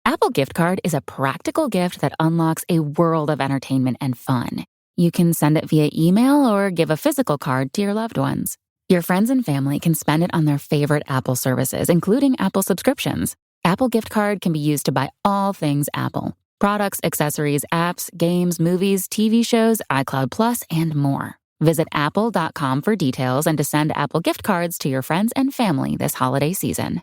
Apple Gift Card is a practical gift that unlocks a world of entertainment and fun. You can send it via email or give a physical card to your loved ones. Your friends and family can spend it on their favorite Apple services, including Apple subscriptions. Apple Gift Card can be used to buy all things Apple: products, accessories, apps, games, movies, TV shows, iCloud Plus, and more. Visit apple.com for details and to send Apple Gift Cards to your friends and family this holiday season.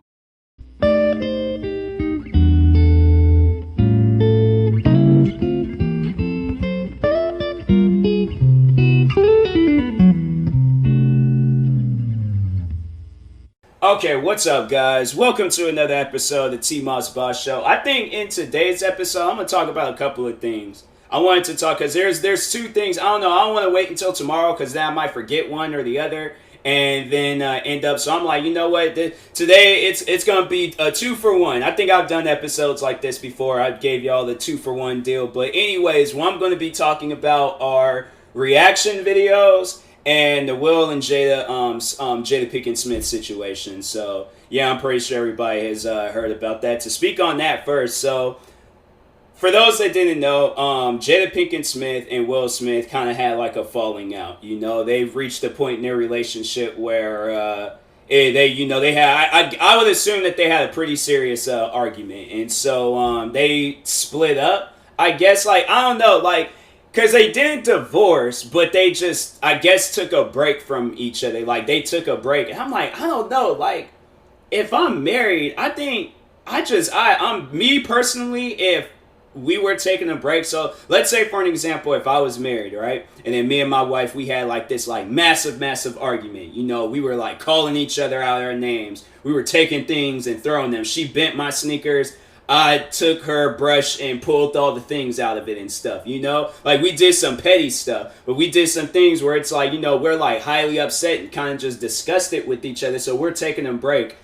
Okay, what's up, guys? Welcome to another episode of the TMossBoss Show. I think in today's episode, I'm going to talk about a couple of things. I wanted to talk because there's two things. I don't know. I don't want to wait until tomorrow because then I might forget one or the other and then end up. So I'm like, you know what? Today it's going to be a 2-for-1. I think I've done episodes like this before. I gave y'all the 2-for-1 deal. But anyways, what I'm going to be talking about are reaction videos and the Will and Jada Jada Pinkett Smith situation. So yeah, I'm pretty sure everybody has heard about that. To speak on that first, so for those that didn't know, Jada Pinkett Smith and Will Smith kind of had like a falling out. You know, they've reached a point in their relationship where they had. I would assume that they had a pretty serious argument, and so they split up. I guess, like, I don't know, like, because they didn't divorce, but they just, I guess, took a break from each other. Like, they took a break. And I'm like, I don't know. Like, if I'm married, I think, I'm me personally, if we were taking a break. So, let's say, for an example, if I was married, right? And then me and my wife, we had, like, this, like, massive argument. You know, we were, like, calling each other out our names. We were taking things and throwing them. She bent my sneakers. I took her brush and pulled all the things out of it and stuff, you know? Like, we did some petty stuff, but we did some things where it's like, you know, we're like highly upset and kind of just disgusted with each other, so we're taking a break.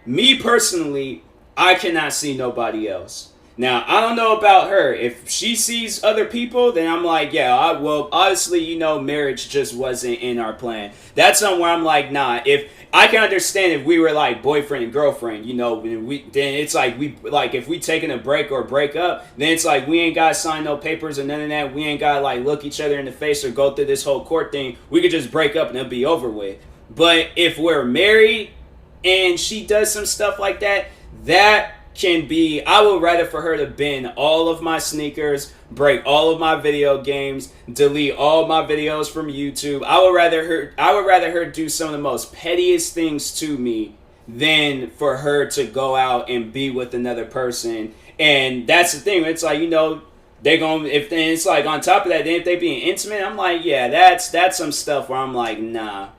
Me personally, I cannot see nobody else. Now, I don't know about her. If she sees other people, then I'm like, yeah, well, obviously, you know, marriage just wasn't in our plan. That's something where I'm like, nah, if I can understand if we were like boyfriend and girlfriend, you know, then it's like if we taking a break or break up, then it's like we ain't gotta sign no papers or none of that. We ain't gotta like look each other in the face or go through this whole court thing. We could just break up and it'll be over with. But if we're married and she does some stuff like that, that can be, I would rather for her to bend all of my sneakers, break all of my video games, delete all my videos from YouTube. I would rather her do some of the most pettiest things to me than for her to go out and be with another person. And that's the thing. It's like, you know, they're going, if then it's like on top of that, then if they being intimate, I'm like, yeah, that's some stuff where I'm like, nah.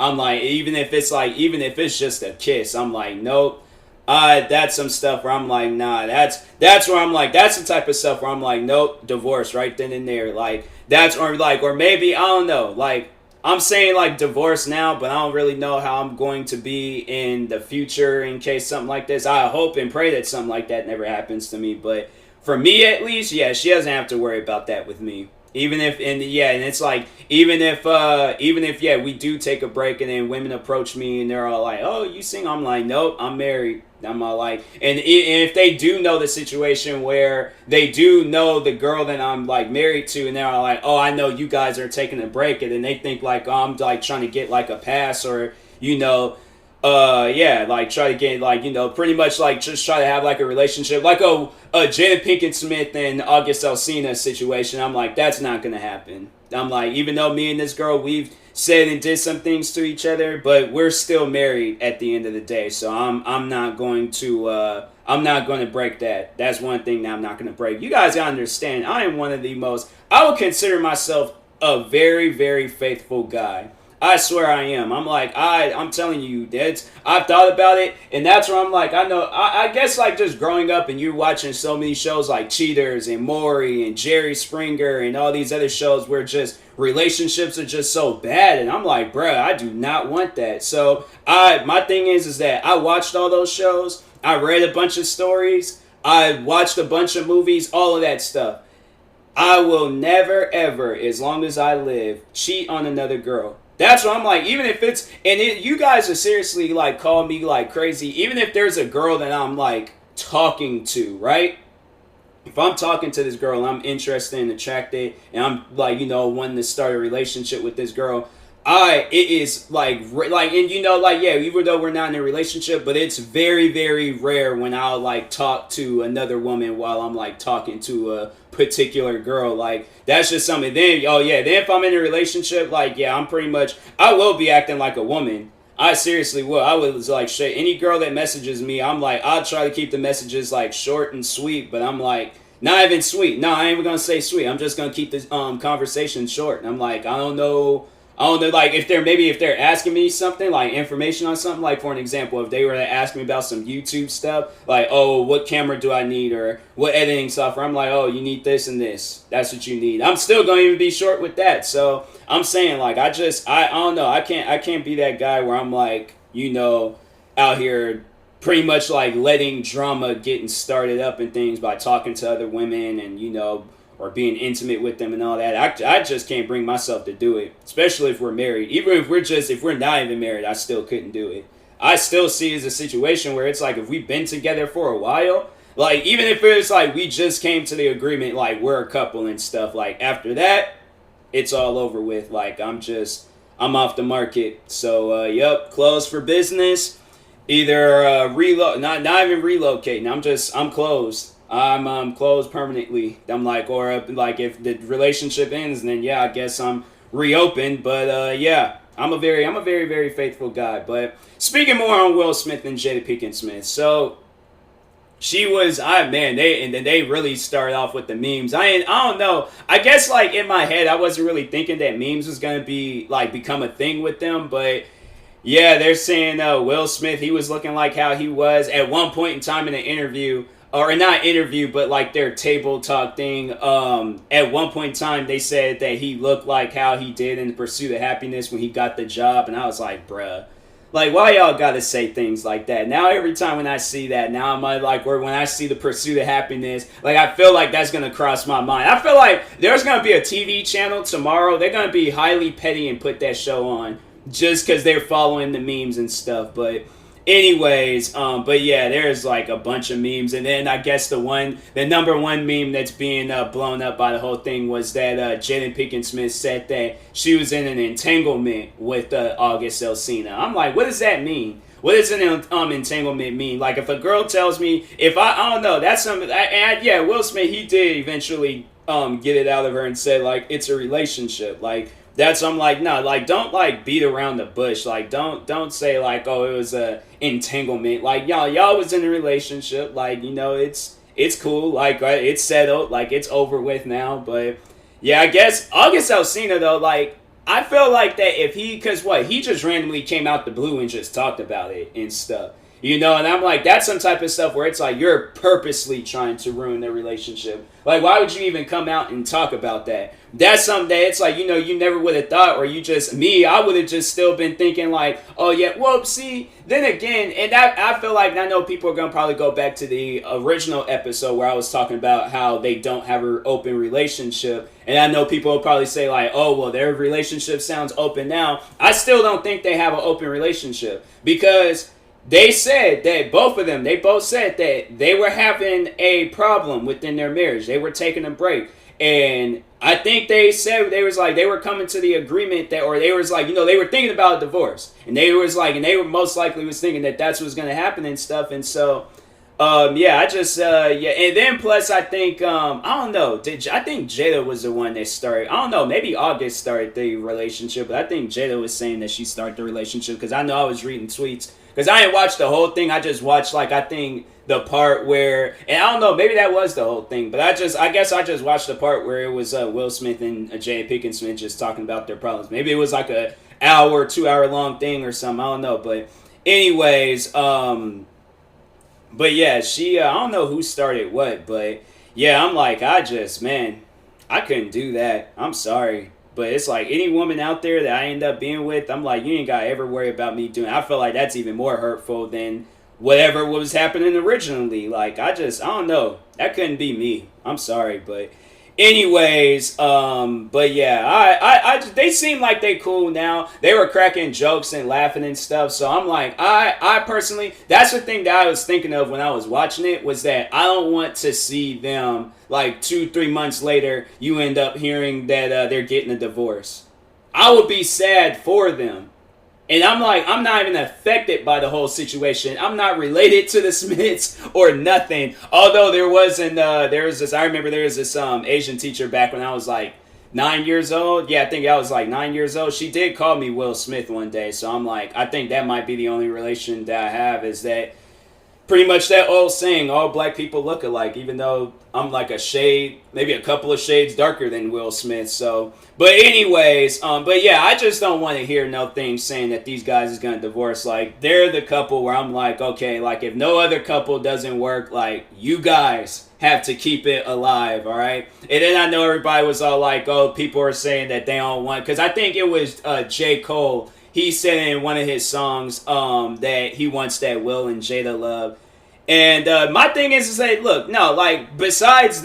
I'm like, even if it's just a kiss, I'm like, nope. That's some stuff where I'm like, nah, that's where I'm like, that's the type of stuff where I'm like, nope, divorce right then and there. Like, or maybe, I don't know, like, I'm saying like divorce now, but I don't really know how I'm going to be in the future in case something like this. I hope and pray that something like that never happens to me, but for me at least, yeah, she doesn't have to worry about that with me. Even if, and it's like, even if, we do take a break and then women approach me and they're all like, oh, you sing? I'm like, nope, I'm married. I'm all like, and if they do know the situation where they do know the girl that I'm like married to, and they're all like, oh, I know you guys are taking a break, and then they think like, oh, I'm like trying to get like a pass, or, you know, like try to get like, you know, pretty much like just try to have like a relationship, like a Jada Pinkett Smith and August Alsina situation. I'm like, that's not gonna happen. I'm like, even though me and this girl, we've said and did some things to each other, but we're still married at the end of the day. So I'm not going to break that. That's one thing that I'm not going to break. You guys gotta understand, I am one of the most, I would consider myself a very, very faithful guy. I swear I am. I'm like, I'm telling you, I've thought about it, and that's where I'm like, I guess like just growing up and you're watching so many shows like Cheaters and Maury and Jerry Springer and all these other shows where just relationships are just so bad, and I'm like, bruh, I do not want that. So my thing is that I watched all those shows, I read a bunch of stories, I watched a bunch of movies, all of that stuff. I will never, ever, as long as I live, cheat on another girl. That's what I'm like, even if it's, you guys are seriously like calling me like crazy, even if there's a girl that I'm like talking to, right? If I'm talking to this girl and I'm interested and attracted and I'm like, wanting to start a relationship with this girl, it is and yeah, even though we're not in a relationship, but it's very, very rare when I'll like talk to another woman while I'm like talking to a particular girl. Like, that's just something. Then, then if I'm in a relationship, like, yeah, I will be acting like a woman. I seriously will. I was like, shit, any girl that messages me, I'm like, I'll try to keep the messages like short and sweet, but I'm like, not even sweet. No, I ain't even gonna say sweet. I'm just gonna keep this conversation short. And I'm like, I don't know, like if they're asking me something, like information on something, like for an example, if they were to ask me about some YouTube stuff, like, oh, what camera do I need, or what editing software, I'm like, oh, you need this and this. That's what you need. I'm still going to even be short with that. So I'm saying, like, I don't know. I can't be that guy where I'm like, out here pretty much like letting drama getting started up and things by talking to other women and, or being intimate with them and all that. I just can't bring myself to do it, especially if we're married. Even if we're not even married, I still couldn't do it. I still see it as a situation where it's like, if we've been together for a while, like, even if it's like we just came to the agreement, like, we're a couple and stuff, like, after that, it's all over with. Like, I'm off the market. So, yep, closed for business. Either not even relocating. I'm closed. I'm closed permanently. I'm like, or like if the relationship ends, then yeah, I guess I'm reopened. But yeah, I'm a very, very faithful guy. But speaking more on Will Smith and Jada Pinkett Smith, so she was, they really started off with the memes. I don't know. I guess like in my head, I wasn't really thinking that memes was gonna be like become a thing with them, but. Yeah, they're saying Will Smith, he was looking like how he was at one point in time in an interview, or not interview, but like their table talk thing. At one point in time, they said that he looked like how he did in The Pursuit of Happiness when he got the job, and I was like, bruh, like, why y'all gotta say things like that? Now every time when I see that, now I'm like, when I see The Pursuit of Happiness, like, I feel like that's gonna cross my mind. I feel like there's gonna be a TV channel tomorrow, they're gonna be highly petty and put that show on. Just because they're following the memes and stuff. But anyways, but yeah, there's like a bunch of memes. And then I guess the number one meme that's being blown up by the whole thing was that Jada Pinkett Smith said that she was in an entanglement with August Alsina. I'm like, what does that mean? What does an entanglement mean? Like, if a girl tells me, I don't know, that's something, yeah, Will Smith, he did eventually get it out of her and say, like, it's a relationship. Like, I'm like, no, like, don't, like, beat around the bush. Like, don't say, like, oh, it was a entanglement. Like, y'all was in a relationship. Like, it's cool. Like, it's settled. Like, it's over with now. But, yeah, I guess August Alsina, though, like, I feel like that if he just randomly came out the blue and just talked about it and stuff. And I'm like, that's some type of stuff where it's like you're purposely trying to ruin their relationship. Like, why would you even come out and talk about that? That's something that it's like, you never would have thought, or I would have just still been thinking like, oh yeah, well, see, then again, and I feel like, I know people are going to probably go back to the original episode where I was talking about how they don't have an open relationship, and I know people will probably say like, oh, well, their relationship sounds open now. I still don't think they have an open relationship, because they said that they both said that they were having a problem within their marriage. They were taking a break. And I think they said they were coming to the agreement that, or they was like, they were thinking about a divorce. And they were most likely was thinking that that's what's going to happen and stuff. And so, yeah, and then plus I think, I don't know, I think Jada was the one that started, I don't know, maybe August started the relationship, but I think Jada was saying that she started the relationship, because I know I was reading tweets. Because I didn't watch the whole thing. I just watched, like, I think the part where, and I don't know, maybe that was the whole thing, but I guess I just watched the part where it was Will Smith and Jada Pinkett Smith just talking about their problems. Maybe it was like a 2-hour long thing or something. I don't know. But anyways, but yeah, I don't know who started what, but yeah, I'm like, I couldn't do that. I'm sorry. But it's like any woman out there that I end up being with, I'm like, you ain't got to ever worry about me doing. I feel like that's even more hurtful than whatever was happening originally. Like, I don't know. That couldn't be me. I'm sorry. But Anyways, but yeah, they seem like they cool now. They were cracking jokes and laughing and stuff. So I'm like, I personally, that's the thing that I was thinking of when I was watching it, was that I don't want to see them like 2-3 months later, you end up hearing that they're getting a divorce. I would be sad for them. And I'm like, I'm not even affected by the whole situation. I'm not related to the Smiths or nothing. Although there was this, I remember there was this Asian teacher back when I was like 9 years old. Yeah, I think I was like 9 years old. She did call me Will Smith one day. So I'm like, I think that might be the only relation that I have, is that pretty much that old saying, all black people look alike, even though I'm like a shade, maybe a couple of shades darker than Will Smith. So, but anyways, but yeah, I just don't want to hear no thing saying that these guys is gonna divorce. Like, they're the couple where I'm like, okay, like if no other couple doesn't work, like you guys have to keep it alive, all right? And then I know everybody was all like, oh, people are saying that they don't want, because I think it was J. Cole. He said in one of his songs that he wants that Will and Jada love. And my thing is to say, look, no, like, besides,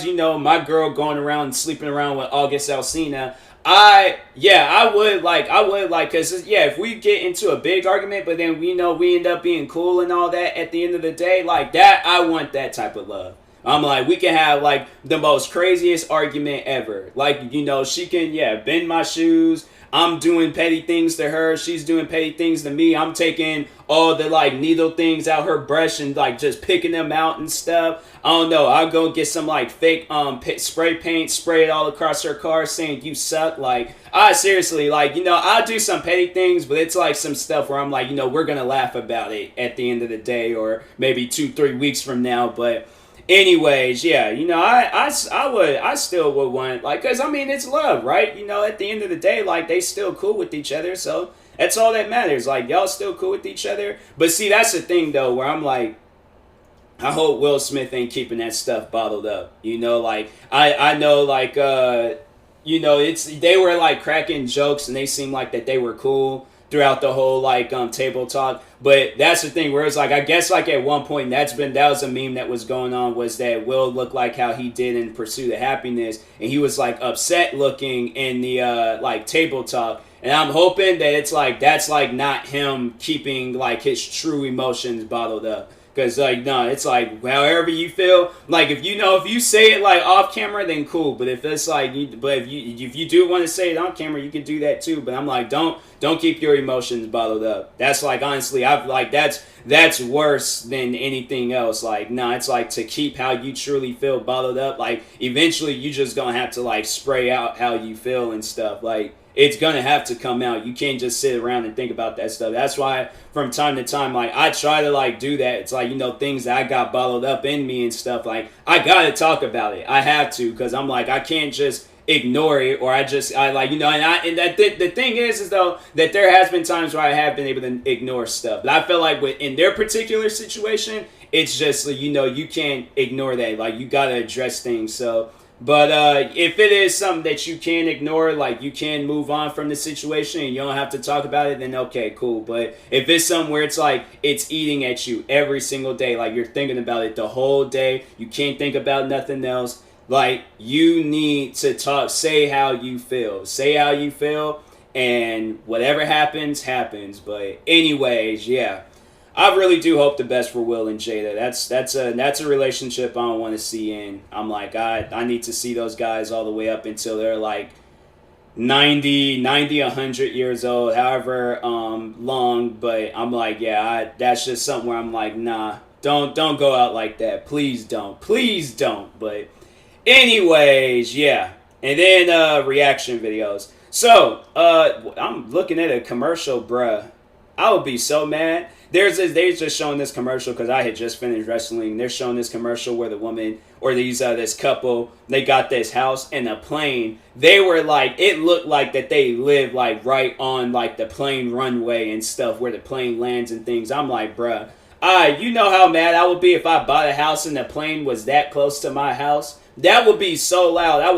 you know, my girl going around and sleeping around with August Alsina, I would like, because, yeah, if we get into a big argument, but then, you know, we end up being cool and all that at the end of the day, like, that, I want that type of love. I'm like, we can have, like, the most craziest argument ever. Like, you know, she can, bend my shoes. I'm doing petty things to her. She's doing petty things to me. I'm taking all the, like, needle things out her brush and, like, just picking them out and stuff. I don't know. I'll go get some, like, fake spray paint, spray it all across her car saying you suck. Like, seriously, like, you know, I'll do some petty things, but it's, like, some stuff where I'm like, you know, we're going to laugh about it at the end of the day, or maybe 2-3 weeks from now, but... Anyways, yeah, you know, I still would want, like, because, I mean, it's love, right? You know, at the end of the day, like, they still cool with each other, so that's all that matters. Like, y'all still cool with each other. But see, that's the thing, though, where I'm like, I hope Will Smith ain't keeping that stuff bottled up. You know, like, I know, like, you know, they were, like, cracking jokes, and they seemed like that they were cool throughout the whole, like, table talk. But that's the thing where it's like, I guess, like, at one point that was a meme that was going on, was that Will looked like how he did in Pursuit of Happiness, and he was, like, upset looking in the like, table talk. And I'm hoping that it's like, that's, like, not him keeping, like, his true emotions bottled up. Because, like, no, it's like, however you feel. Like, if you say it, like, off camera, then cool. But if it's like, if you do want to say it on camera, you can do that too. But I'm like, don't keep your emotions bottled up. That's, like, honestly, that's worse than anything else. Like, no, it's like, to keep how you truly feel bottled up. Like, eventually you just gonna have to, like, spray out how you feel and stuff. Like, it's gonna have to come out. You can't just sit around and think about that stuff. That's why from time to time, like, I try to, like, do that. It's like, you know, things that I got bottled up in me and stuff, like, I gotta talk about it. I have to, because I'm like, I can't just ignore it, or I like, you know, the thing is though, that there has been times where I have been able to ignore stuff. But I feel like in their particular situation, it's just, you know, you can't ignore that. Like, you gotta address things. So, but if it is something that you can ignore, like, you can move on from the situation and you don't have to talk about it, then okay, cool. But if it's something where it's like, it's eating at you every single day, like, you're thinking about it the whole day, you can't think about nothing else, like, you need to say how you feel, and whatever happens, happens. But anyways, yeah. I really do hope the best for Will and Jada. That's a relationship I don't want to see in. I'm like, I need to see those guys all the way up until they're like 90, 100 years old, however long. But I'm like, yeah, that's just something where I'm like, nah, don't go out like that. Please don't. But anyways, yeah. And then reaction videos. So, I'm looking at a commercial, bruh. I would be so mad. They're just showing this commercial because I had just finished wrestling. They're showing this commercial where the woman, or this couple, they got this house and a plane. They were like, it looked like that they lived like right on like the plane runway and stuff where the plane lands and things. I'm like, bruh, you know how mad I would be if I bought a house and the plane was that close to my house? That would be so loud. I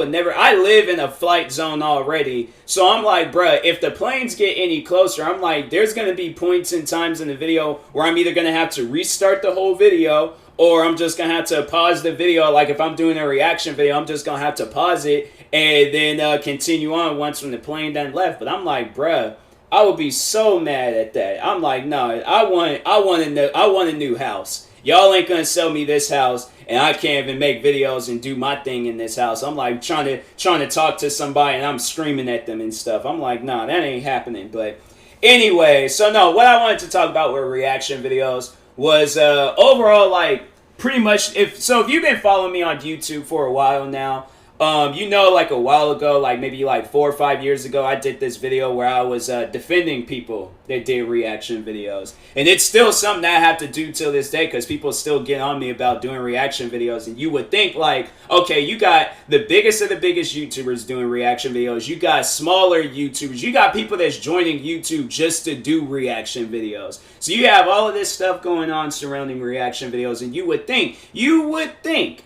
live in a flight zone already. So I'm like, bruh, if the planes get any closer, I'm like, there's going to be points and times in the video where I'm either going to have to restart the whole video, or I'm just gonna have to pause the video. Like if I'm doing a reaction video, I'm just gonna have to pause it and then continue on once when the plane done left. But I'm like, bruh, I would be so mad at that. I'm like, no, I want a new house. Y'all ain't gonna sell me this house, and I can't even make videos and do my thing in this house. I'm like trying to talk to somebody, and I'm screaming at them and stuff. I'm like, nah, that ain't happening. But anyway, so no, what I wanted to talk about with reaction videos was overall, like, pretty much, if you've been following me on YouTube for a while now, you know, like a while ago, like maybe like 4 or 5 years ago, I did this video where I was defending people that did reaction videos. And it's still something that I have to do till this day because people still get on me about doing reaction videos. And you would think like, okay, you got the biggest of the biggest YouTubers doing reaction videos. You got smaller YouTubers. You got people that's joining YouTube just to do reaction videos. So you have all of this stuff going on surrounding reaction videos. And you would think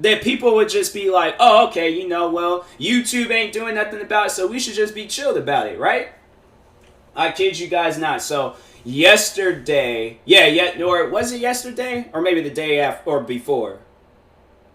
that people would just be like, oh, okay, you know, well, YouTube ain't doing nothing about it, so we should just be chilled about it, right? I kid you guys not. So yesterday, or was it yesterday? Or maybe the day after, or before?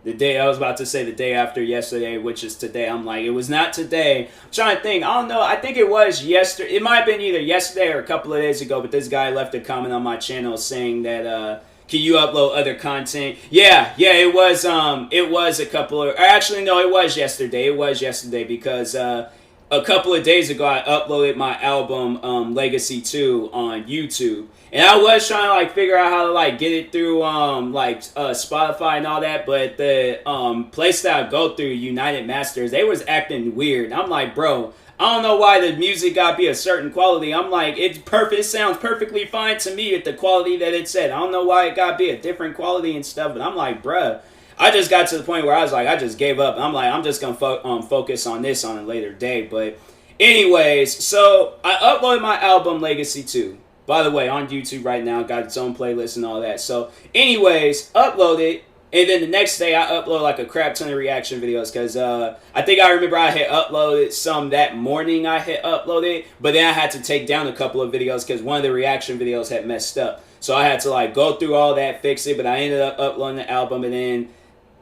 I was about to say the day after yesterday, which is today. I'm like, it was not today. I'm trying to think. I don't know. I think it was yesterday. It might have been either yesterday or a couple of days ago, but this guy left a comment on my channel saying that, can you upload other content? Yeah, it was a couple of, actually no, it was yesterday. It was yesterday because a couple of days ago I uploaded my album Legacy 2 on YouTube. And I was trying to like figure out how to like get it through Spotify and all that, but the place that I go through, United Masters, they was acting weird. I'm like, bro, I don't know why the music got to be a certain quality. I'm like, it sounds perfectly fine to me at the quality that it said. I don't know why it got to be a different quality and stuff, but I'm like, bruh, I just got to the point where I was like, I just gave up. I'm like, I'm just going to focus on this on a later day. But anyways, so I uploaded my album Legacy 2. By the way, on YouTube right now, got its own playlist and all that. So anyways, uploaded. And then the next day, I upload like a crap ton of reaction videos because I think I remember I had uploaded some that morning. I had uploaded, but then I had to take down a couple of videos because one of the reaction videos had messed up. So I had to like go through all that, fix it. But I ended up uploading the album, and then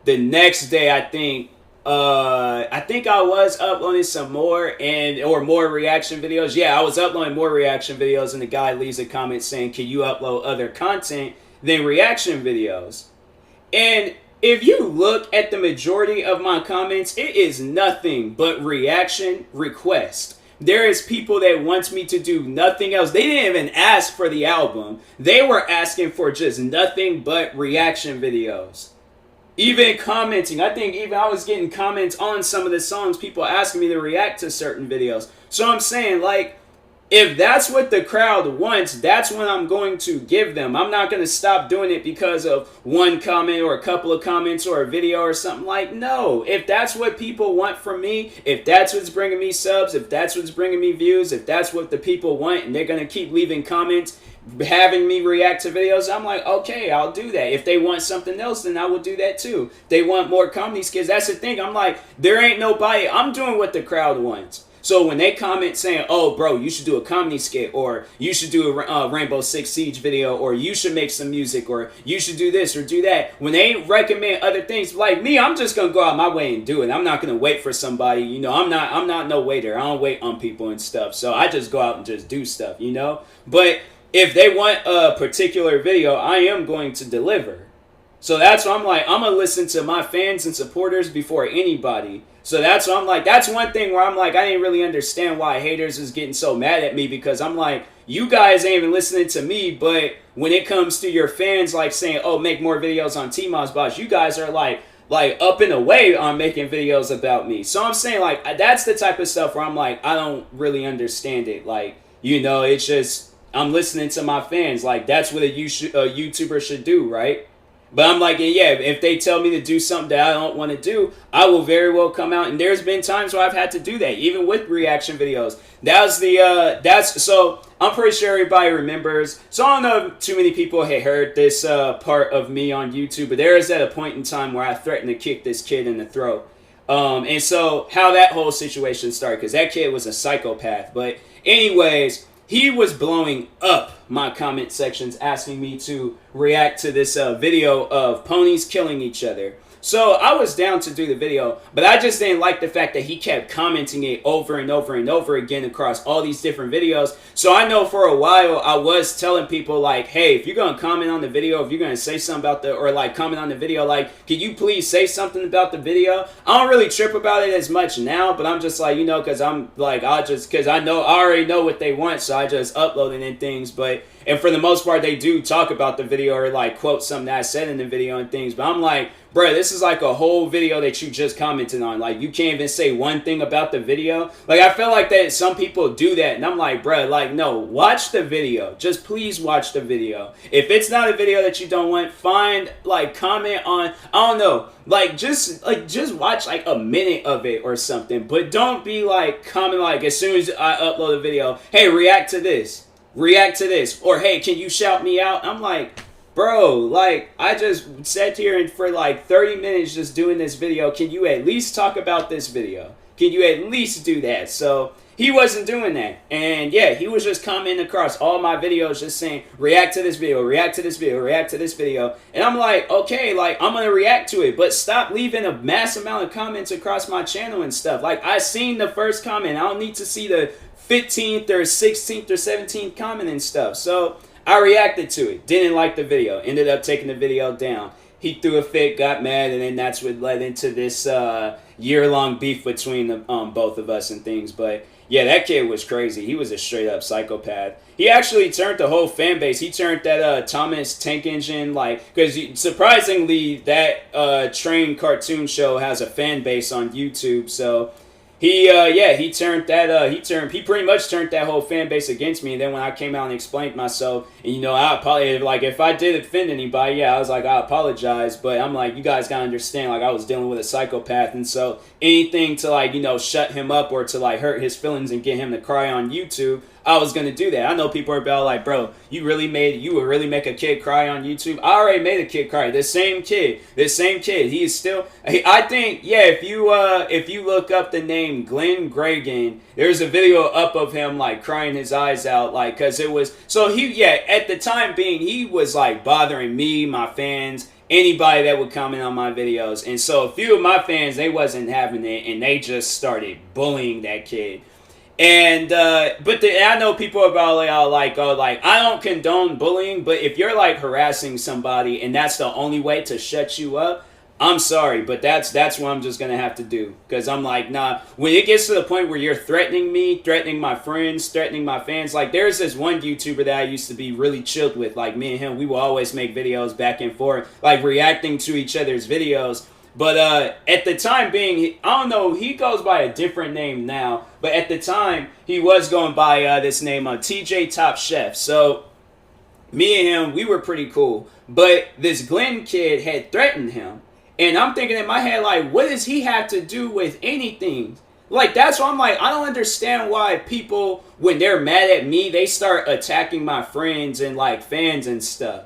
the next day, I think I was uploading some more or more reaction videos. Yeah, I was uploading more reaction videos, and the guy leaves a comment saying, "Can you upload other content than reaction videos?" And if you look at the majority of my comments, it is nothing but reaction request. There is people that want me to do nothing else. They didn't even ask for the album. They were asking for just nothing but reaction videos. Even commenting. I think even I was getting comments on some of the songs, people asking me to react to certain videos. So I'm saying, like, if that's what the crowd wants, that's what I'm going to give them. I'm not going to stop doing it because of one comment or a couple of comments or a video or something. Like, no. If that's what people want from me, if that's what's bringing me subs, if that's what's bringing me views, if that's what the people want, and they're going to keep leaving comments, having me react to videos, I'm like, okay, I'll do that. If they want something else, then I will do that too. If they want more comedy skits, that's the thing. I'm like, there ain't nobody. I'm doing what the crowd wants. So when they comment saying, oh, bro, you should do a comedy skit, or you should do a Rainbow Six Siege video, or you should make some music, or you should do this or do that, when they recommend other things, like me, I'm just going to go out my way and do it. I'm not going to wait for somebody. You know, I'm not no waiter. I don't wait on people and stuff. So I just go out and just do stuff, you know. But if they want a particular video, I am going to deliver. So that's why I'm like, I'm going to listen to my fans and supporters before anybody. So that's why I'm like, that's one thing where I'm like, I didn't really understand why haters is getting so mad at me, because I'm like, you guys ain't even listening to me, but when it comes to your fans, like saying, oh, make more videos on TMossBoss, you guys are like up and away on making videos about me. So I'm saying, like, that's the type of stuff where I'm like, I don't really understand it. Like, you know, it's just, I'm listening to my fans. Like, that's what a YouTuber should do, right? But I'm like, yeah, if they tell me to do something that I don't want to do, I will very well come out. And there's been times where I've had to do that, even with reaction videos. So I'm pretty sure everybody remembers. So I don't know if too many people had heard this part of me on YouTube, but there is at a point in time where I threatened to kick this kid in the throat. And so how that whole situation started, because that kid was a psychopath. But anyways, he was blowing up my comment sections asking me to react to this video of ponies killing each other. So I was down to do the video, but I just didn't like the fact that he kept commenting it over and over and over again across all these different videos. So I know for a while I was telling people like, hey, if you're going to comment on the video, if you're going to say something about or like comment on the video, like, can you please say something about the video? I don't really trip about it as much now, but I'm just like, because I'm like, because I already know what they want, so I just upload it and things. And for the most part, they do talk about the video or like quote something that I said in the video and things. But I'm like, bruh, this is like a whole video that you just commented on. Like, you can't even say one thing about the video. Like, I feel like that some people do that. And I'm like, bruh, like, no, watch the video. Just please watch the video. If it's not a video that you don't want, comment on, I don't know. Just watch like a minute of it or something. But don't be like, comment like as soon as I upload a video, hey, react to this. Or hey, can you shout me out? I'm like, bro, like, I just sat here and for like 30 minutes just doing this video. Can you at least talk about this video? Can you at least do that? So he wasn't doing that. And yeah, he was just commenting across all my videos just saying, react to this video, react to this video, react to this video. And I'm like, okay, like, I'm going to react to it. But stop leaving a mass amount of comments across my channel and stuff. Like, I seen the first comment. I don't need to see the 15th or 16th or 17th comment and stuff. So I reacted to it. Didn't like the video. Ended up taking the video down. He threw a fit, got mad, and then that's what led into this year-long beef between the, both of us and things. But yeah, that kid was crazy. He was a straight-up psychopath. He actually turned the whole fan base. He turned that Thomas Tank Engine, like, because surprisingly, that train cartoon show has a fan base on YouTube. So he pretty much turned that whole fan base against me. And then when I came out and explained myself, and I probably, like, if I did offend anybody, I was like, I apologize. But I'm like, you guys gotta understand, like, I was dealing with a psychopath. And so anything to, like, shut him up or to, like, hurt his feelings and get him to cry on YouTube, I was gonna do that. I know people are about like, bro, you would really make a kid cry on YouTube? I already made a kid cry. This same kid, he is still, I think, yeah, if you look up the name Glenn Gregan, there's a video up of him like crying his eyes out, like, cause it was, so at the time being, he was like bothering me, my fans, anybody that would comment on my videos. And so a few of my fans, they wasn't having it, and they just started bullying that kid. And I know people are about like I don't condone bullying, but if you're like harassing somebody and that's the only way to shut you up, I'm sorry, but that's what I'm just gonna have to do. Because I'm like, nah, when it gets to the point where you're threatening me, threatening my friends, threatening my fans, like there's this one YouTuber that I used to be really chilled with, like me and him, we will always make videos back and forth, like reacting to each other's videos. But at the time being, I don't know, he goes by a different name now. But at the time, he was going by this name, TJ Top Chef. So me and him, we were pretty cool. But this Glenn kid had threatened him. And I'm thinking in my head, like, what does he have to do with anything? Like, that's why I'm like, I don't understand why people, when they're mad at me, they start attacking my friends and, like, fans and stuff.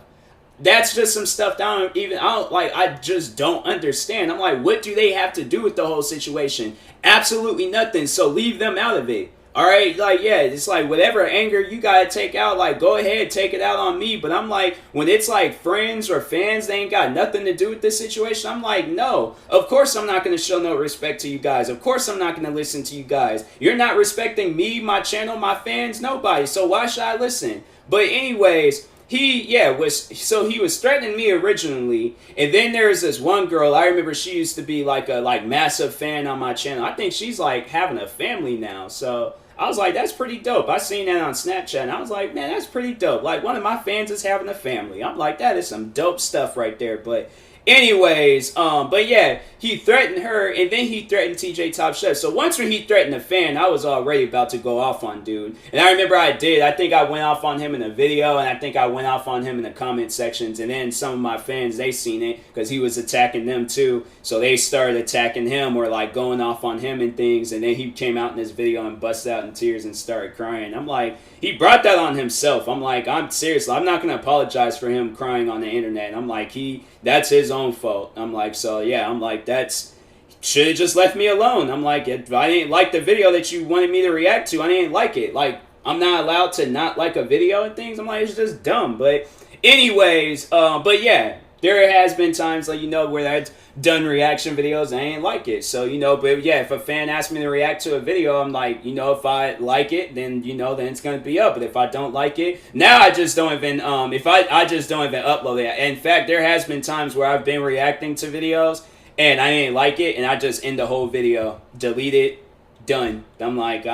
That's just some stuff that I just don't understand. I'm like, what do they have to do with the whole situation? Absolutely nothing. So leave them out of it. All right, like, yeah, it's like whatever anger you gotta take out, like, go ahead, take it out on me. But I'm like, when it's like friends or fans, they ain't got nothing to do with this situation. I'm like, no, of course I'm not gonna show no respect to you guys. Of course I'm not gonna listen to you guys. You're not respecting me, my channel, my fans, nobody. So why should I listen? But anyways, he was threatening me originally, and then there's this one girl, I remember she used to be like a massive fan on my channel. I think she's like having a family now, so I was like, that's pretty dope. I seen that on Snapchat, and I was like, man, that's pretty dope. Like, one of my fans is having a family. I'm like, that is some dope stuff right there. But anyways, but yeah, he threatened her, and then he threatened TJ Top Chef. So once when he threatened a fan, I was already about to go off on dude. And I remember I think I went off on him in a video, and I think I went off on him in the comment sections. And then some of my fans, they seen it, because he was attacking them too. So they started attacking him, or like going off on him and things. And then he came out in this video and busted out in tears and started crying. I'm like, he brought that on himself. I'm like, I'm not going to apologize for him crying on the internet. I'm like, that's his own fault. I'm like, so yeah, I'm like, should have just left me alone. I'm like, if I didn't like the video that you wanted me to react to, I didn't like it. Like, I'm not allowed to not like a video and things. I'm like, it's just dumb. But anyways, but yeah, there has been times like, where I've done reaction videos and I ain't like it. So, but yeah, if a fan asks me to react to a video, I'm like, if I like it, then, then it's going to be up. But if I don't like it, now I just don't even, I just don't even upload it. In fact, there has been times where I've been reacting to videos and I ain't like it and I just end the whole video, delete it, done. I'm like,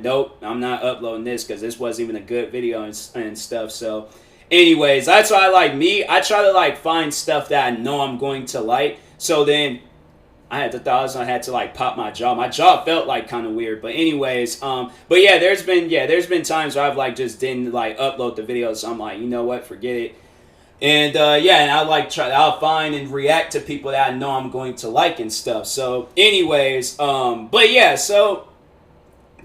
nope, I'm not uploading this because this wasn't even a good video and stuff. So anyways, that's why I try to find stuff that I know I'm going to like. So then I had to pop my jaw. My jaw felt kind of weird. But anyways, but yeah, there's been times where I've just didn't upload the videos. So I'm like, you know what, forget it. And and I'll find and react to people that I know I'm going to like and stuff. So anyways, but yeah, so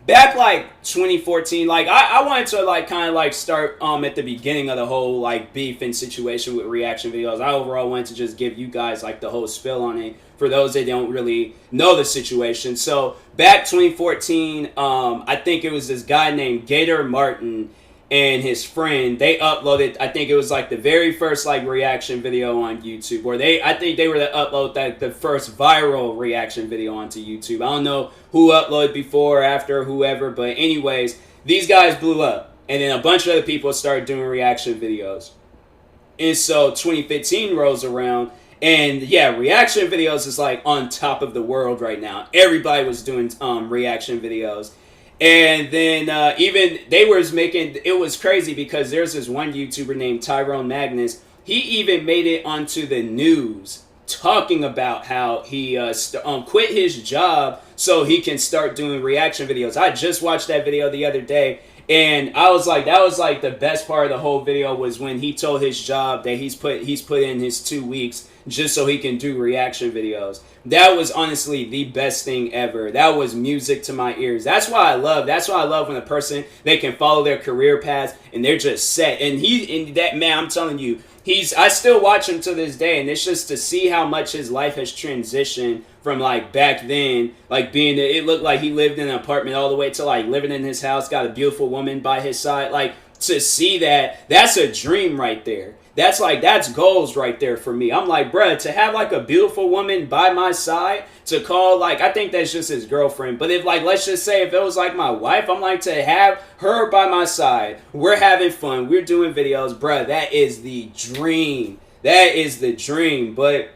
back 2014, I wanted to kind of start at the beginning of the whole beef and situation with reaction videos. I overall wanted to just give you guys the whole spill on it for those that don't really know the situation. So back 2014, I think it was this guy named Gator Martin and his friend. They uploaded, I think it was the very first reaction video on YouTube, or I think they were to upload the first viral reaction video onto YouTube. I don't know who uploaded before or after, whoever, but anyways, these guys blew up, and then a bunch of other people started doing reaction videos. And so 2015 rolls around, and yeah, reaction videos is on top of the world right now. Everybody was doing reaction videos. And then even they was making, it was crazy because there's this one YouTuber named Tyrone Magnus. He even made it onto the news talking about how he quit his job so he can start doing reaction videos. I just watched that video the other day, and I was like, that was the best part of the whole video was when he told his job that he's put in his 2 weeks just so he can do reaction videos. That was honestly the best thing ever. That was music to my ears. That's why I love when a person, they can follow their career path and they're just set. And that man, I'm telling you, I still watch him to this day, and it's just to see how much his life has transitioned from back then, it looked like he lived in an apartment all the way to living in his house, got a beautiful woman by his side. To see that's a dream right there. That's goals right there for me. I'm like, bruh, to have a beautiful woman by my side, to call I think that's just his girlfriend. But if let's just say if it was my wife, I'm to have her by my side. We're having fun. We're doing videos, bruh. That is the dream. That is the dream. But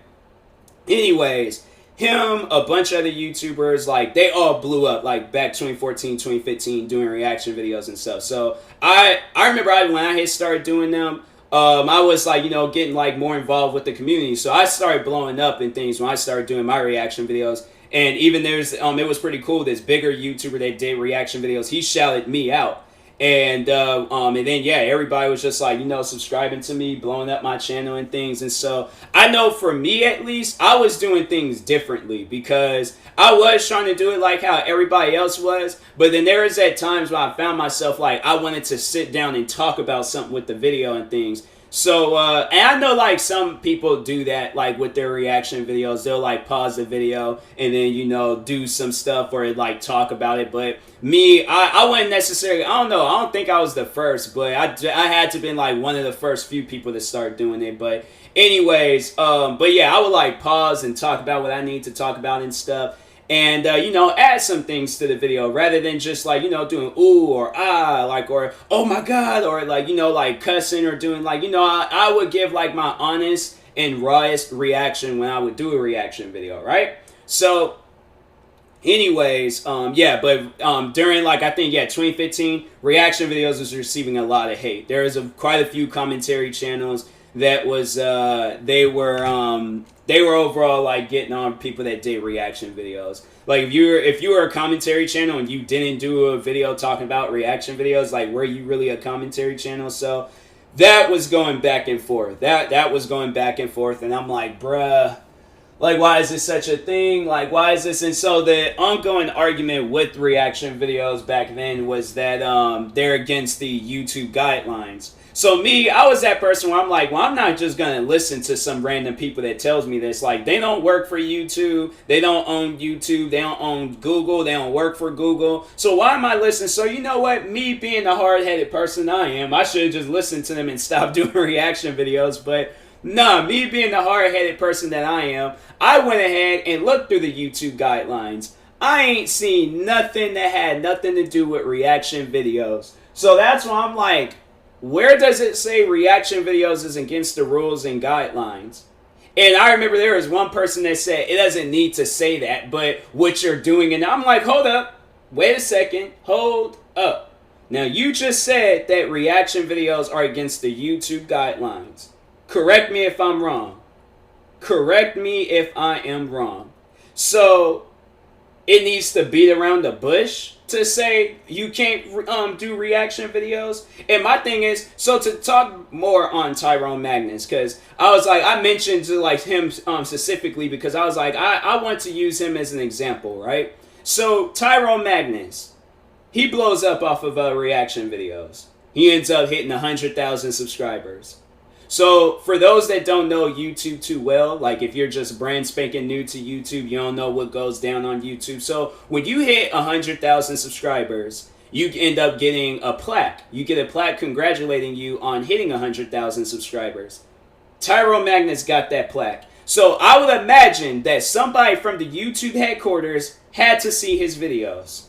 anyways, him, a bunch of other YouTubers, they all blew up back 2014, 2015 doing reaction videos and stuff. So I remember when I had started doing them, I was getting more involved with the community. So I started blowing up and things when I started doing my reaction videos. And even it was pretty cool. This bigger YouTuber that did reaction videos, he shouted me out. And then yeah, everybody was just subscribing to me, blowing up my channel and things. And so I know for me at least, I was doing things differently because I was trying to do it how everybody else was. But then there is at times when I found myself I wanted to sit down and talk about something with the video and things. So, and I know some people do that with their reaction videos. They'll pause the video and then, do some stuff or talk about it. But me, I wouldn't necessarily, I don't know, I don't think I was the first, but I had to been one of the first few people to start doing it. But anyways, but yeah, I would pause and talk about what I need to talk about and stuff. And, add some things to the video rather than just, doing ooh or ah, or oh my God, or, cussing or doing, I would give, my honest and rawest reaction when I would do a reaction video, right? So, anyways, yeah, but during, I think, 2015, reaction videos was receiving a lot of hate. There was quite a few commentary channels that was, they were overall getting on people that did reaction videos. If you were a commentary channel and you didn't do a video talking about reaction videos, were you really a commentary channel? So that was going back and forth. That was going back and forth, and I'm like, bruh, Like, why is this such a thing? Like, why is this? And so the ongoing argument with reaction videos back then was that they're against the YouTube guidelines. So me, I was that person where I'm like, well, I'm not just gonna listen to some random people that tells me this. Like, they don't work for YouTube, they don't own YouTube, they don't own Google, they don't work for Google. So why am I listening? So you know what? Me being the hard-headed person I am, I should just listen to them and stop doing reaction videos. But nah, me being the hard-headed person that I am, I went ahead and looked through the YouTube guidelines. I ain't seen nothing that had nothing to do with reaction videos. So that's why I'm like, where does it say reaction videos is against the rules and guidelines? And I remember there was one person that said it doesn't need to say that, but what you're doing, and I'm like, hold up, wait a second, hold up. Now you just said that reaction videos are against the YouTube guidelines. Correct me if I'm wrong. Correct me if I am wrong. So it needs to beat around the bush to say you can't do reaction videos. And my thing is, so to talk more on Tyrone Magnus, because I was like, I mentioned to like him specifically because I was like, I want to use him as an example, right? So Tyrone Magnus, he blows up off of reaction videos. He ends up hitting 100,000 subscribers. So for those that don't know YouTube too well, like if you're just brand spanking new to YouTube, you don't know what goes down on YouTube. So when you hit 100,000 subscribers, you end up getting a plaque. You get a plaque congratulating you on hitting 100,000 subscribers. Tyrone Magnus got that plaque. So I would imagine that somebody from the YouTube headquarters had to see his videos.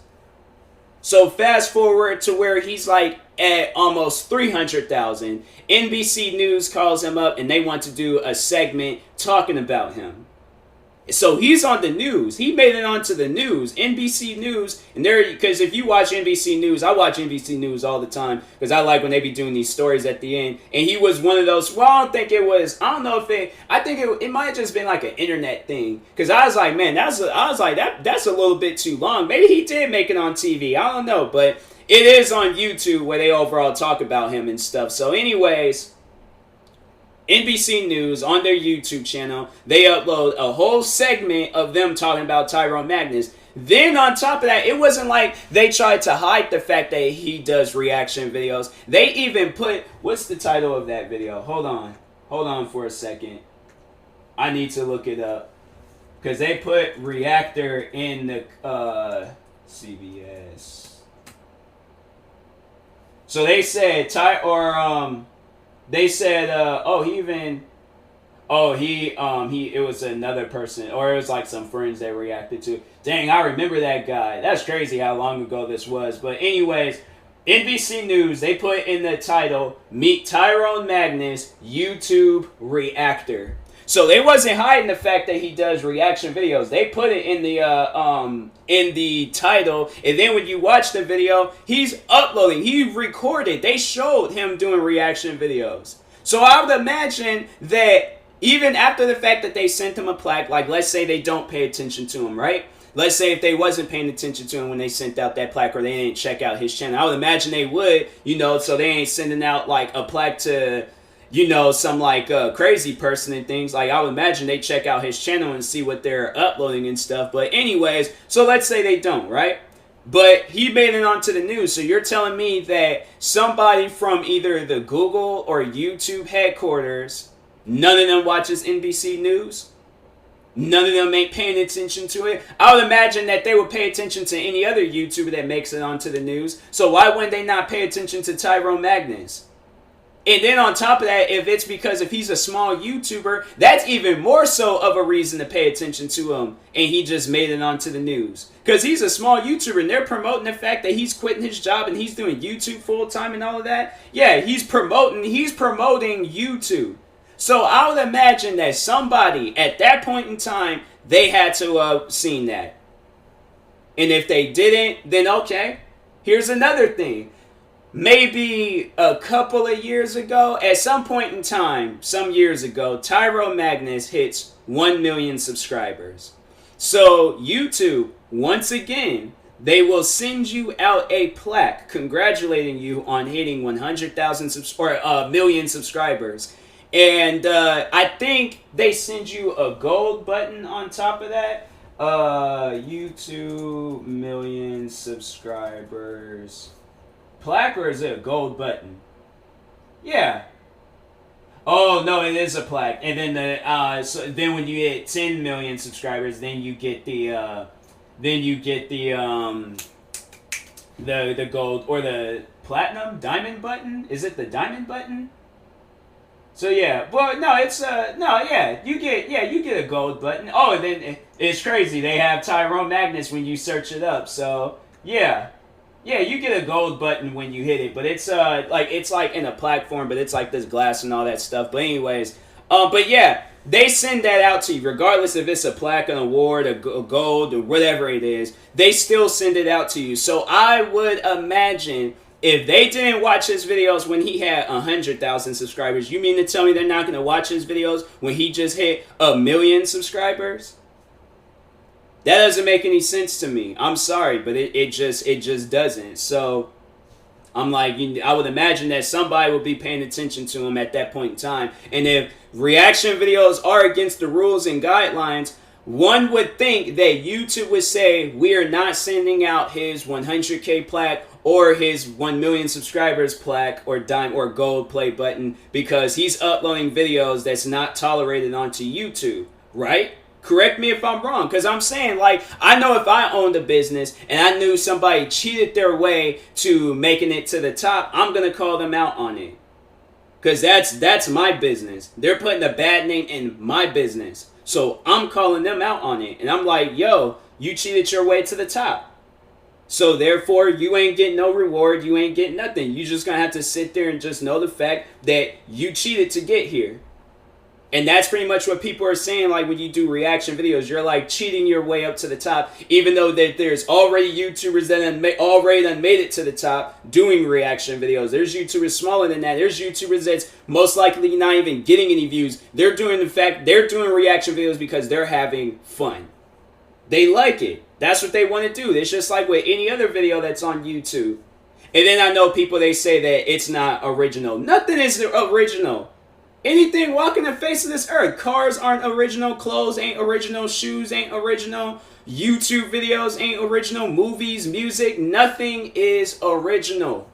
So fast forward to where he's like at almost 300,000. NBC News calls him up and they want to do a segment talking about him. So he's on the news. He made it onto the news, NBC News. And there, because if you watch NBC News, I watch NBC News all the time because I like when they be doing these stories at the end. And he was one of those. Well, I don't think it was. I don't know if it. I think it might have just been like an internet thing. Because I was like, man, that's a little bit too long. Maybe he did make it on TV. I don't know, but it is on YouTube where they overall talk about him and stuff. So, anyways, NBC News on their YouTube channel, they upload a whole segment of them talking about Tyrone Magnus. Then on top of that, it wasn't like they tried to hide the fact that he does reaction videos. They even put, what's the title of that video? Hold on for a second. I need to look it up. Because they put reactor in the CBS. So they said, it was another person, or it was like some friends they reacted to. Dang, I remember that guy. That's crazy how long ago this was. But anyways, NBC News, they put in the title, Meet Tyrone Magnus, YouTube Reactor. So they wasn't hiding the fact that he does reaction videos. They put it in the title, and then when you watch the video, he's uploading. He recorded. They showed him doing reaction videos. So I would imagine that even after the fact that they sent him a plaque, like let's say they don't pay attention to him, right? Let's say if they wasn't paying attention to him when they sent out that plaque or they didn't check out his channel, I would imagine they would, so they ain't sending out like a plaque to some like crazy person and things. Like I would imagine they check out his channel and see what they're uploading and stuff. But anyways, so let's say they don't, right? But he made it onto the news. So you're telling me that somebody from either the Google or YouTube headquarters, none of them watches NBC News? None of them ain't paying attention to it? I would imagine that they would pay attention to any other YouTuber that makes it onto the news. So why wouldn't they not pay attention to Tyrone Magnus? And then on top of that, if he's a small YouTuber, that's even more so of a reason to pay attention to him. And he just made it onto the news. Because he's a small YouTuber and they're promoting the fact that he's quitting his job and he's doing YouTube full time and all of that. Yeah, he's promoting YouTube. So I would imagine that somebody at that point in time, they had to seen that. And if they didn't, then okay. Here's another thing. Maybe a couple of years ago, at some point in time, some years ago, Tyrone Magnus hits 1 million subscribers. So YouTube, once again, they will send you out a plaque congratulating you on hitting 100,000 or a million subscribers. And I think they send you a gold button on top of that. YouTube million subscribers plaque, or is it a gold button? Yeah. Oh no, it is a plaque. And then so then when you hit 10 million subscribers, then you get the the gold or the platinum diamond button. Is it the diamond button? So yeah, well no, it's no, yeah, you get a gold button. Oh, and then it's crazy. They have Tyrone Magnus when you search it up. So yeah, you get a gold button when you hit it, but it's like in a platform, but it's like this glass and all that stuff. But anyways, but yeah, they send that out to you regardless if it's a plaque, an award, a gold, or whatever it is. They still send it out to you. So I would imagine, if they didn't watch his videos when he had 100,000 subscribers, you mean to tell me they're not going to watch his videos when he just hit 1 million subscribers? That doesn't make any sense to me. I'm sorry, but it just doesn't. So I'm like, I would imagine that somebody would be paying attention to him at that point in time. And if reaction videos are against the rules and guidelines, one would think that YouTube would say, we are not sending out his 100K plaque or his 1 million subscribers plaque or dime or gold play button, because he's uploading videos that's not tolerated onto YouTube, right? Correct me if I'm wrong, because I'm saying, like, I know if I owned a business and I knew somebody cheated their way to making it to the top, I'm going to call them out on it. Because that's my business. They're putting a bad name in my business. So I'm calling them out on it. And I'm like, yo, you cheated your way to the top. So therefore, you ain't getting no reward. You ain't getting nothing. You just going to have to sit there and just know the fact that you cheated to get here. And that's pretty much what people are saying, like when you do reaction videos, you're like cheating your way up to the top, even though that there's already YouTubers that already done made it to the top doing reaction videos. There's YouTubers smaller than that. There's YouTubers that's most likely not even getting any views. They're doing reaction videos because they're having fun. They like it. That's what they want to do. It's just like with any other video that's on YouTube. And then I know people, they say that it's not original. Nothing is original. Anything walking the face of this earth. Cars aren't original. Clothes ain't original. Shoes ain't original. YouTube videos ain't original. Movies, music, nothing is original.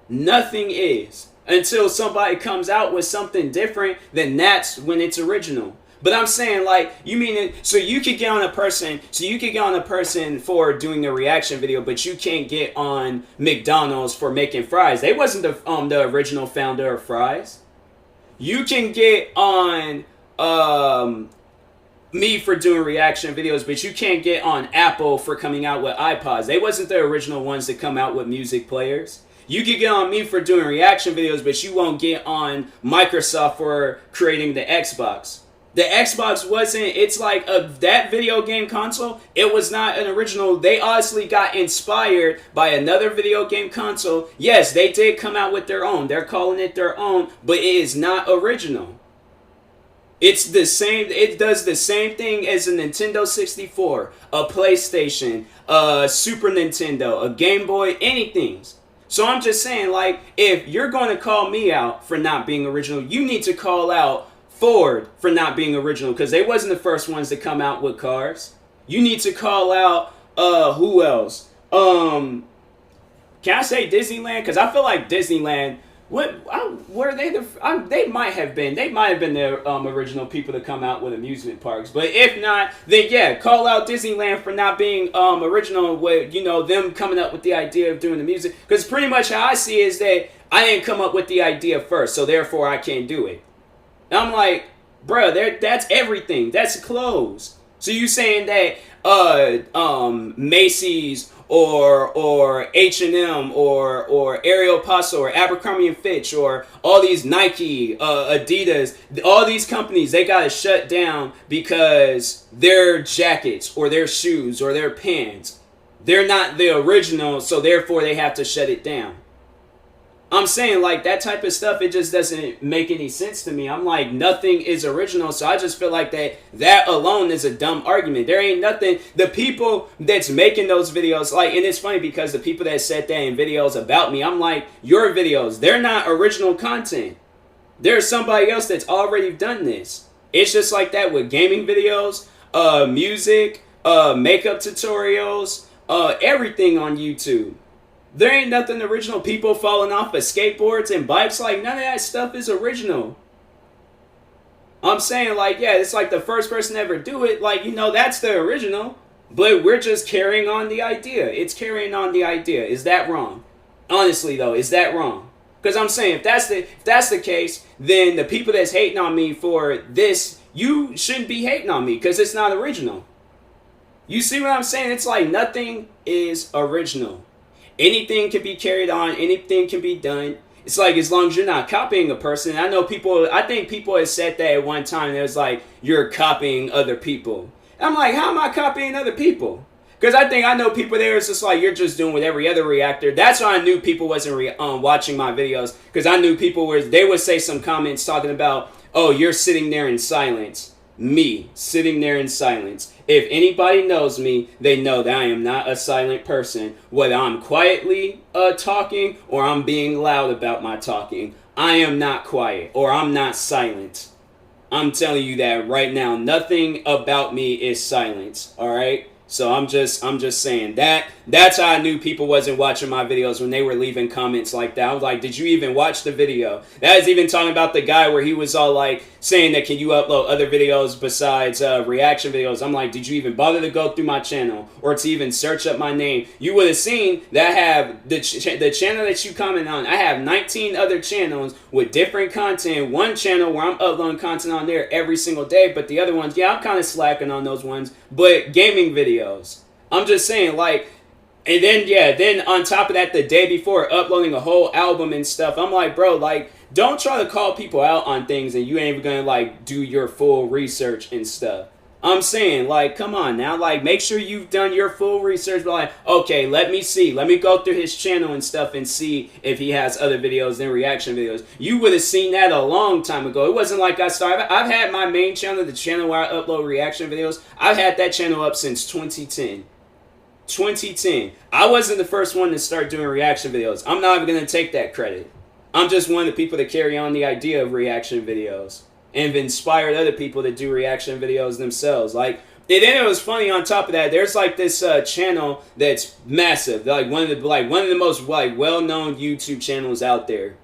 Nothing is. Until somebody comes out with something different, then that's when it's original. But I'm saying, like, you mean it, so you could get on a person for doing a reaction video, but you can't get on McDonald's for making fries. They wasn't the original founder of fries. You can get on me for doing reaction videos, but you can't get on Apple for coming out with iPods. They wasn't the original ones that come out with music players. You can get on me for doing reaction videos, but you won't get on Microsoft for creating the Xbox. The Xbox wasn't, it's like that video game console, it was not an original. They honestly got inspired by another video game console. Yes, they did come out with their own. They're calling it their own, but it is not original. It's the same, it does the same thing as a Nintendo 64, a PlayStation, a Super Nintendo, a Game Boy, anything. So I'm just saying, like, if you're going to call me out for not being original, you need to call out Ford for not being original, because they wasn't the first ones to come out with cars. You need to call out who else? Can I say Disneyland? Because I feel like Disneyland, they might have been the original people to come out with amusement parks. But if not, then yeah, call out Disneyland for not being original with, you know, them coming up with the idea of doing the music. Because pretty much how I see it is that I didn't come up with the idea first, so therefore I can't do it. And I'm like, bruh, that's everything. That's clothes. So you saying that Macy's or H&M or Ariel Paso or Abercrombie and Fitch or all these Nike, Adidas, all these companies, they got to shut down because their jackets or their shoes or their pants, they're not the original, so therefore they have to shut it down. I'm saying, like, that type of stuff, it just doesn't make any sense to me. I'm like, nothing is original, so I just feel like that alone is a dumb argument. There ain't nothing. The people that's making those videos, like, and it's funny because the people that said that in videos about me, I'm like, your videos, they're not original content. There's somebody else that's already done this. It's just like that with gaming videos, music, makeup tutorials, everything on YouTube. There ain't nothing original. People falling off of skateboards and bikes, like none of that stuff is original. I'm saying, like, yeah, it's like the first person to ever do it, like, that's the original. But we're just carrying on the idea. It's carrying on the idea. Is that wrong? Honestly, though, is that wrong? Because I'm saying, if that's the case, then the people that's hating on me for this, you shouldn't be hating on me because it's not original. You see what I'm saying? It's like nothing is original. Anything can be carried on. Anything can be done. It's like as long as you're not copying a person. I think people have said that at one time. It was like, you're copying other people. And I'm like, how am I copying other people? Because I know people there, it's just like, you're just doing with every other reactor. That's why I knew people wasn't watching my videos. Because I knew they would say some comments talking about, oh, you're sitting there in silence. Me, sitting there in silence. If anybody knows me, they know that I am not a silent person. Whether I'm quietly talking or I'm being loud about my talking, I am not quiet or I'm not silent. I'm telling you that right now. Nothing about me is silence, all right? So I'm just saying that's how I knew people wasn't watching my videos when they were leaving comments like that. I was like, did you even watch the video? That was even talking about the guy where he was all like saying that, can you upload other videos besides reaction videos? I'm like, did you even bother to go through my channel or to even search up my name? You would have seen that I have the channel that you comment on. I have 19 other channels with different content. One channel where I'm uploading content on there every single day, but the other ones, yeah, I'm kind of slacking on those ones. But gaming videos, I'm just saying, like, and then on top of that, the day before uploading a whole album and stuff, I'm like, bro, like, don't try to call people out on things and you ain't even gonna like do your full research and stuff. I'm saying, like, come on now, like, make sure you've done your full research. But like, okay, let me go through his channel and stuff and see if he has other videos than reaction videos. You would have seen that a long time ago. It wasn't like I started. I've had my main channel, the channel where I upload reaction videos. I've had that channel up since 2010. 2010. I wasn't the first one to start doing reaction videos. I'm not even going to take that credit. I'm just one of the people that carry on the idea of reaction videos and have inspired other people to do reaction videos themselves. Like, and then it was funny on top of that, there's like this channel that's massive, like one of the most like well-known YouTube channels out there.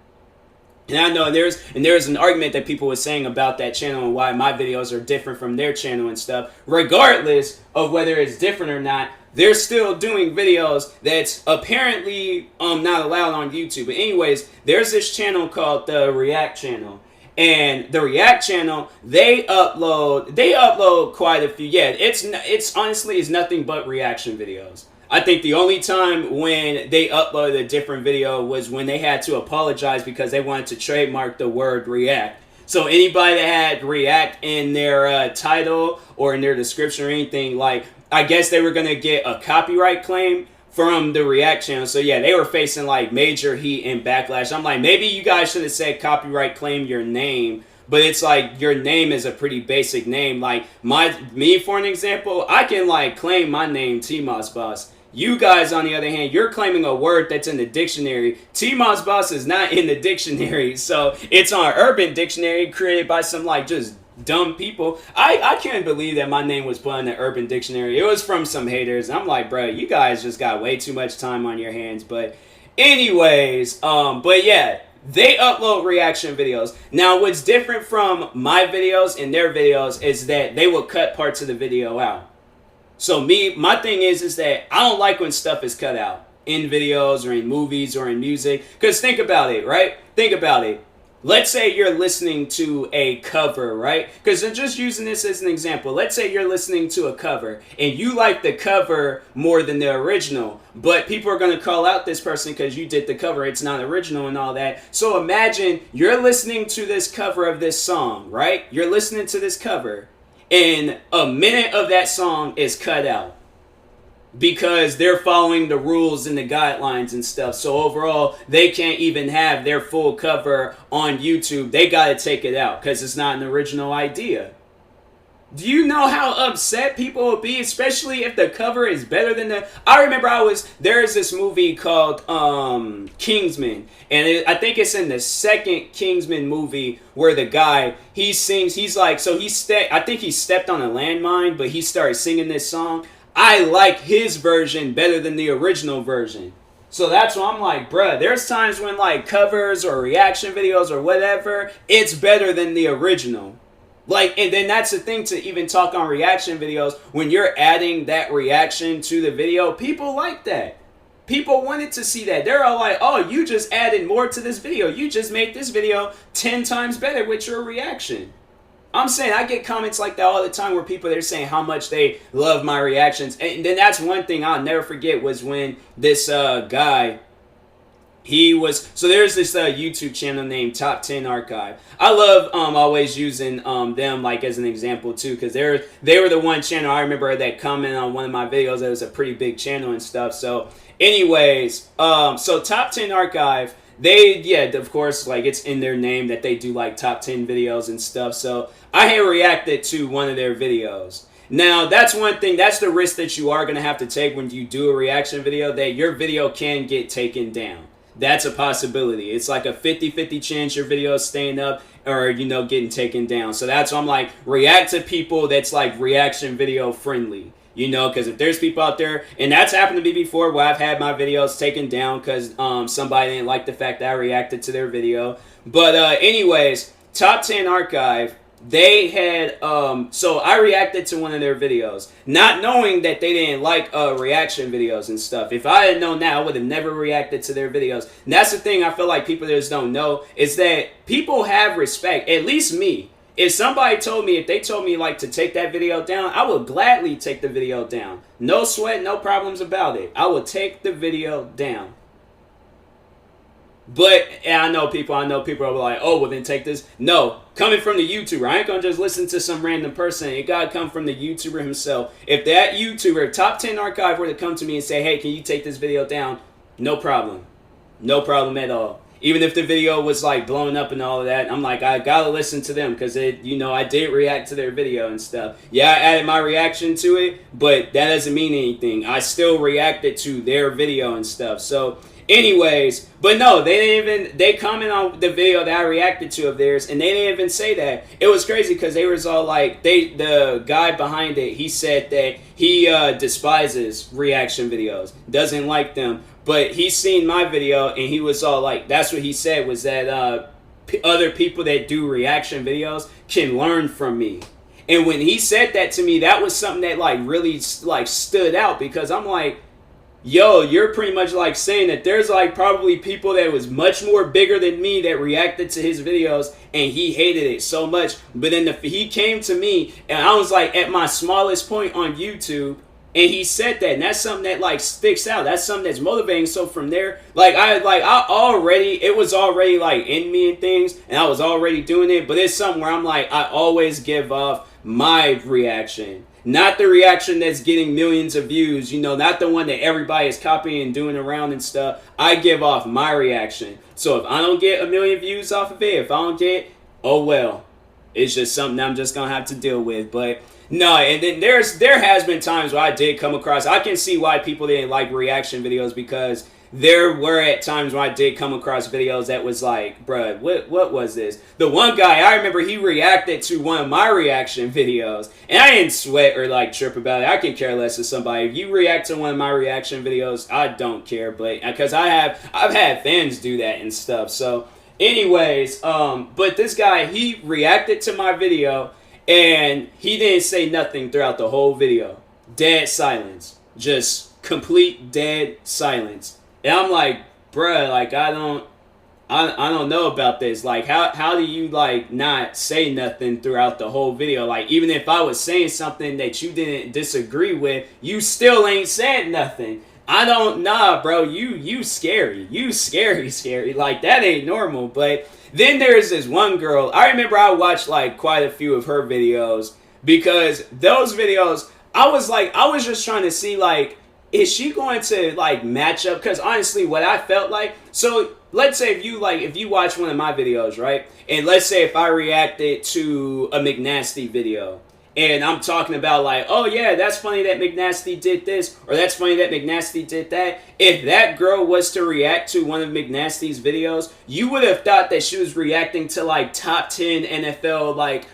And I know there's an argument that people were saying about that channel and why my videos are different from their channel and stuff. Regardless of whether it's different or not, they're still doing videos that's apparently not allowed on YouTube. But anyways, there's this channel called the React channel. And the React channel, they upload quite a few. Yeah, it's honestly is nothing but reaction videos. I think the only time when they uploaded a different video was when they had to apologize because they wanted to trademark the word react. So anybody that had react in their title or in their description or anything, like, I guess they were going to get a copyright claim from the React channel. So yeah, they were facing like major heat and backlash. I'm like, maybe you guys should have said copyright claim your name. But it's like, your name is a pretty basic name. Like, me for an example, I can like claim my name, TMossBoss. You guys, on the other hand, you're claiming a word that's in the dictionary. TMossBoss is not in the dictionary. So it's on Urban Dictionary created by some like just dumb people. I can't believe that my name was put in the Urban Dictionary. It was from some haters. I'm like, bro, you guys just got way too much time on your hands. But anyways, but yeah, they upload reaction videos. Now, what's different from my videos and their videos is that they will cut parts of the video out. So my thing is that I don't like when stuff is cut out in videos or in movies or in music. Because think about it, right? Think about it. Let's say you're listening to a cover, right? Because I'm just using this as an example. Let's say you're listening to a cover and you like the cover more than the original, but people are going to call out this person because you did the cover. It's not original and all that. So imagine you're listening to this cover of this song, right? You're listening to this cover and a minute of that song is cut out because they're following the rules and the guidelines and stuff. So overall, they can't even have their full cover on YouTube. They got to take it out because it's not an original idea. Do you know how upset people will be, especially if the cover is better than the? I remember there's this movie called Kingsman, and I think it's in the second Kingsman movie where the guy he sings. He's like, I think he stepped on a landmine, but he started singing this song. I like his version better than the original version. So that's why I'm like, bruh, there's times when like covers or reaction videos or whatever, it's better than the original. Like, and then that's the thing to even talk on reaction videos. When you're adding that reaction to the video, people like that. People wanted to see that. They're all like, oh, you just added more to this video. You just made this video 10 times better with your reaction. I'm saying I get comments like that all the time where people are saying how much they love my reactions. And then that's one thing I'll never forget was when this guy, there's this YouTube channel named Top 10 Archive. I love always using them like as an example too, because they were the one channel I remember that commented on one of my videos that was a pretty big channel and stuff. So anyways, so Top 10 Archive, of course, like it's in their name that they do like top 10 videos and stuff. So I had reacted to one of their videos. Now, that's one thing, that's the risk that you are going to have to take when you do a reaction video, that your video can get taken down. That's a possibility. It's like a 50-50 chance your video is staying up or, getting taken down. So that's why I'm like, react to people that's like reaction video friendly. Because if there's people out there, and that's happened to me before where I've had my videos taken down because somebody didn't like the fact that I reacted to their video. But anyways, Top 10 Archive, they had, so I reacted to one of their videos, not knowing that they didn't like reaction videos and stuff. If I had known that, I would have never reacted to their videos. And that's the thing I feel like people just don't know, is that people have respect, at least me. If they told me like to take that video down, I would gladly take the video down. No sweat, no problems about it. I would take the video down. But I know people are like, oh, well then take this. No, coming from the YouTuber, I ain't gonna just listen to some random person. It gotta come from the YouTuber himself. If that YouTuber, Top 10 Archive, were to come to me and say, hey, can you take this video down? No problem. No problem at all. Even if the video was like blowing up and all of that, I'm like, I gotta listen to them because I did react to their video and stuff. Yeah, I added my reaction to it, but that doesn't mean anything. I still reacted to their video and stuff. So anyways, but no, they comment on the video that I reacted to of theirs, and they didn't even say that. It was crazy because they was all like, the guy behind it, he said that he despises reaction videos, doesn't like them. But he seen my video and he was all like, that's what he said, was that other people that do reaction videos can learn from me. And when he said that to me, that was something that like really like stood out, because I'm like, yo, you're pretty much like saying that there's like probably people that was much more bigger than me that reacted to his videos and he hated it so much. But then he came to me and I was like at my smallest point on YouTube, and he said that, and that's something that like sticks out. That's something that's motivating. So from there, it was already like in me and things, and I was already doing it. But it's something where I'm like, I always give off my reaction, not the reaction that's getting millions of views. Not the one that everybody is copying and doing around and stuff. I give off my reaction. So if I don't get a million views off of it, if I don't get, oh well, it's just something I'm just gonna have to deal with. But no, and then there has been times where I did come across, I can see why people didn't like reaction videos, because there were at times when I did come across videos that was like, bruh, what was this? The one guy, I remember he reacted to one of my reaction videos, and I didn't sweat or like trip about it. I can care less if somebody, if you react to one of my reaction videos, I don't care, but because I've had fans do that and stuff. So anyways, but this guy, he reacted to my video, and he didn't say nothing throughout the whole video. Dead silence. Just complete dead silence. And I'm like, bruh, like I don't know about this. Like how do you like not say nothing throughout the whole video? Like even if I was saying something that you didn't disagree with, you still ain't said nothing. Bro, you scary. You scary. Like that ain't normal. But then there's this one girl. I remember I watched like quite a few of her videos, because those videos, I was just trying to see like, is she going to like match up? Because honestly, what I felt like, so let's say if you watch one of my videos, right? And let's say if I reacted to a McNasty video, and I'm talking about like, oh yeah, that's funny that McNasty did this, or that's funny that McNasty did that. If that girl was to react to one of McNasty's videos, you would have thought that she was reacting to like top 10 NFL like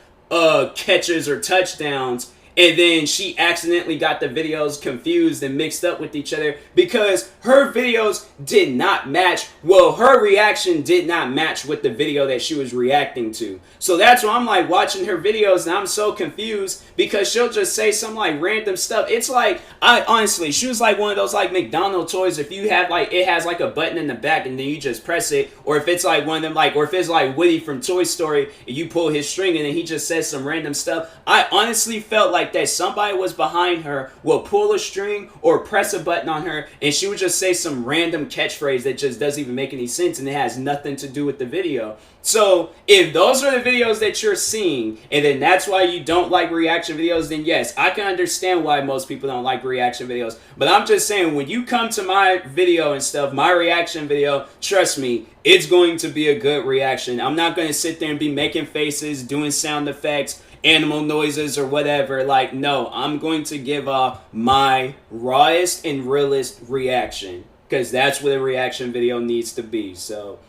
catches or touchdowns, and then she accidentally got the videos confused and mixed up with each other because her videos did not match. Well, her reaction did not match with the video that she was reacting to. So that's why I'm like watching her videos and I'm so confused because she'll just say some like random stuff. It's like, I honestly, she was like one of those like McDonald's toys. If you have like, it has like a button in the back and then you just press it, or if it's like one of them like, or if it's like Woody from Toy Story and you pull his string and then he just says some random stuff. I honestly felt like that somebody was behind her, will pull a string or press a button on her, and she would just say some random catchphrase that just doesn't even make any sense and it has nothing to do with the video. So if those are the videos that you're seeing, and then that's why you don't like reaction videos, then yes, I can understand why most people don't like reaction videos. But I'm just saying, when you come to my video and stuff, my reaction video, trust me, it's going to be a good reaction. I'm not going to sit there and be making faces, doing sound effects, animal noises, or whatever. Like, no, I'm going to give my rawest and realest reaction, because that's what a reaction video needs to be. So,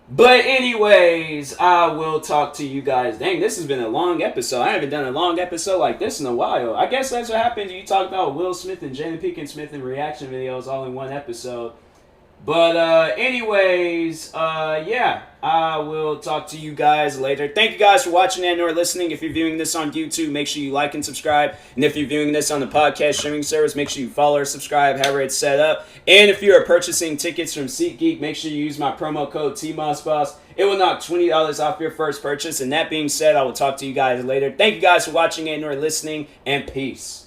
but anyways, I will talk to you guys. Dang, this has been a long episode. I haven't done a long episode like this in a while. I guess that's what happens. You talk about Will Smith and Jada Pinkett Smith and reaction videos all in one episode. But anyways, yeah, I will talk to you guys later. Thank you guys for watching and or listening. If you're viewing this on YouTube, make sure you like and subscribe. And if you're viewing this on the podcast streaming service, make sure you follow or subscribe, however it's set up. And if you're purchasing tickets from SeatGeek, make sure you use my promo code TMossBoss. It will knock $20 off your first purchase. And that being said, I will talk to you guys later. Thank you guys for watching and or listening, and peace.